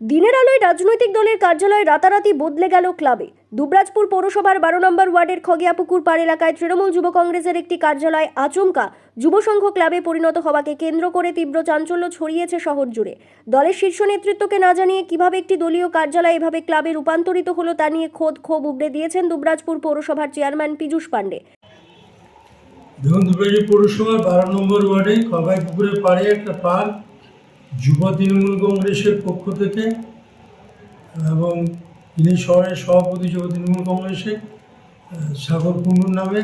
দিনের আলোয় রাজনৈতিক দলের কার্যালয় রাতারাতি বদলে গেল ক্লাবে। দুবরাজপুর পৌরসভার 12 নম্বর ওয়ার্ডের খগিয়াপুকুর পাড় এলাকায় তৃণমূল যুব কংগ্রেসের একটি কার্যালয় আচমকা যুব সংঘ ক্লাবে পরিণত হওয়াকে কেন্দ্র করে তীব্র চাঞ্চল্য ছড়িয়েছে শহর জুড়ে। দলের শীর্ষ নেতৃত্বকে না জানিয়ে কিভাবে একটি দলীয় কার্যালয় এভাবে ক্লাবে রূপান্তরিত হলো তা নিয়ে ক্ষোভ উগড়ে দিয়েছেন দুবরাজপুর পৌরসভার চেয়ারম্যান পীযূষ পাণ্ডে। দুবরাজপুর পৌরসভার 12 নম্বর ওয়ার্ডে খগিয়াপুকুরের পাড়ে একটা পার্ক যুব তৃণমূল কংগ্রেসের পক্ষ থেকে এবং তিনি শহরের সভাপতি যুব তৃণমূল কংগ্রেসের সাগর কুণ্ডুর নামে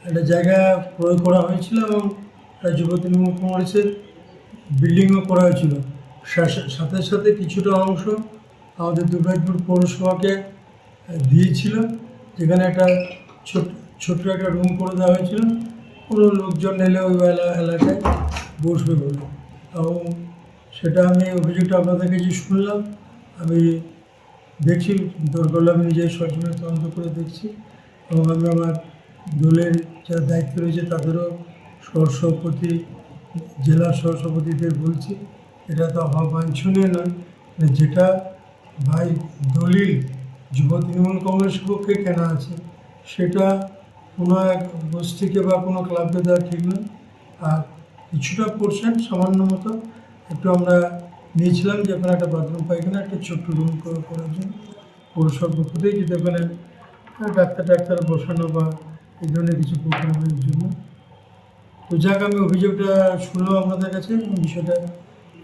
একটা জায়গা ক্রয় করা হয়েছিল এবং যুব তৃণমূল কংগ্রেসের বিল্ডিংও করা হয়েছিল। সাথে সাথে কিছুটা অংশ আমাদের দুবরাজপুর পৌরসভাকে দিয়েছিল, যেখানে একটা ছোট্ট একটা রুম করে দেওয়া হয়েছিল, কোনো লোকজন এলে ওই এলাকায় বসবে বলে। এবং সেটা আমি অভিযোগটা আপনাদের কাছে শুনলাম, আমি দেখছি, দরকার আমি নিজের সচেতন তদন্ত করে দেখছি এবং আমি আমার দলের যারা দায়িত্ব রয়েছে তাদেরও সহসভাপতি, জেলার সহসভাপতিদের বলছি এটা তো অবাঞ্ছনীয় নয়, যেটা ভাই দলিল যুব তৃণমূল কংগ্রেসের পক্ষে কেনা আছে সেটা কোনো এক গোষ্ঠীকে বা কোনো ক্লাবকে দেওয়া ঠিক নয়। আর কিছুটা পোর্শন সামান্য মতো একটু আমরা নিয়েছিলাম, যে ওখানে একটা বাথরুম পায়খানা একটা ছোট্ট রুম করার জন্য পৌরসভার পক্ষ থেকে, যদি ওখানে ডাক্তার বসানো বা এই ধরনের কিছু প্রোগ্রামের জন্য। তো যাক, আমি অভিযোগটা শুনলাম আপনাদের কাছে, বিষয়টা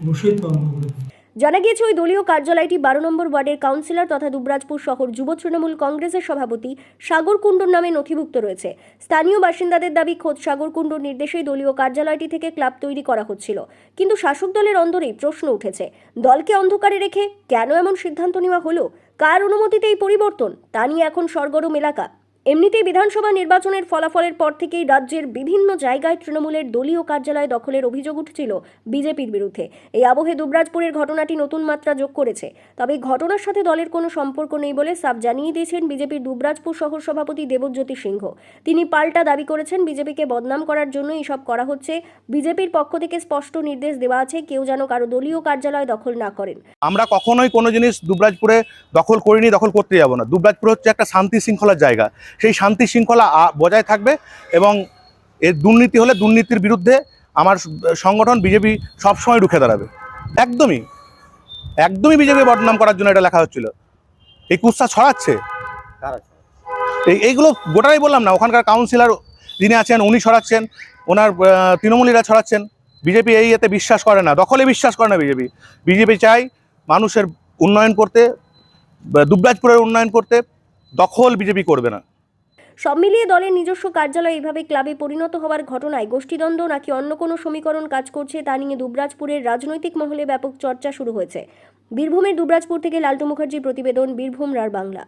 অবশ্যই তদন্ত করে দিই। জানা গিয়েছে ওই দলীয় কার্যালয়টি 12 নম্বর ওয়ার্ডের কাউন্সিলর তথা দুবরাজপুর শহর যুব তৃণমূল কংগ্রেসের সভাপতি সাগর কুণ্ডুর নামে নথিভুক্ত রয়েছে। স্থানীয় বাসিন্দাদের দাবি খোদ সাগর কুণ্ডুর নির্দেশেই দলীয় কার্যালয়টি থেকে ক্লাব তৈরি করা হচ্ছিল, কিন্তু শাসক দলের অন্দরেই প্রশ্ন উঠেছে, দলকে অন্ধকারে রেখে কেন এমন সিদ্ধান্ত নেওয়া হলো, কার অনুমতিতে এই পরিবর্তন, তা নিয়ে এখন সরগরম এলাকা। এমনিতেই বিধানসভা নির্বাচনের ফলাফলের পর থেকেই রাজ্যের বিভিন্ন জায়গায় তৃণমূলের দলীয় কার্যালয় দখলের অভিযোগ উঠছিল বিজেপির বিরুদ্ধে। এই আবহে দুবরাজপুরের ঘটনাটি নতুন মাত্রা যোগ করেছে। তবে ঘটনার সাথে দলের কোনো সম্পর্ক নেই বলে সাফ জানিয়ে দিয়েছেন বিজেপির দুবরাজপুর শহর সভাপতি দেবজ্যোতি সিংহ। তিনি পাল্টা দাবি করেছেন বিজেপিকে বদনাম করার জন্য এসব করা হচ্ছে। বিজেপির পক্ষ থেকে স্পষ্ট নির্দেশ দেওয়া আছে, কেউ যেন কারো দলীয় কার্যালয় দখল না করেন। আমরা কখনোই কোনো জিনিস দুবরাজপুরে দখল করিনি, দখল করতে যাব না। দুবরাজপুর হচ্ছে একটা শান্তি শৃঙ্খলার জায়গা, সেই শান্তি শৃঙ্খলা বজায় থাকবে এবং এর দুর্নীতি হলে দুর্নীতির বিরুদ্ধে আমার সংগঠন বিজেপি সবসময় রুখে দাঁড়াবে। একদমই বিজেপি বদনাম করার জন্য এটা লেখা হচ্ছিল। এই কুৎসা ছড়াচ্ছে এইগুলো গোটাই বললাম না, ওখানকার কাউন্সিলর যিনি আছেন উনি ছড়াচ্ছেন, ওনার তৃণমূলীরা ছড়াচ্ছেন। বিজেপি এই এতে বিশ্বাস করে না, দখলে বিশ্বাস করে না। বিজেপি চাই মানুষের উন্নয়ন করতে, দুবরাজপুরের উন্নয়ন করতে, দখল বিজেপি করবে না। সব মিলিয়ে দলের নিজস্ব কার্যালয় এইভাবে ক্লাবে পরিণত হওয়ার ঘটনায় গোষ্ঠীদ্বন্দ্ব নাকি অন্য কোনো সমীকরণ কাজ করছে তা নিয়ে দুবরাজপুরের রাজনৈতিক মহলে ব্যাপক চর্চা শুরু হয়েছে। বীরভূমের দুবরাজপুর থেকে লালটু মুখার্জির প্রতিবেদন, বীরভূম রার বাংলা।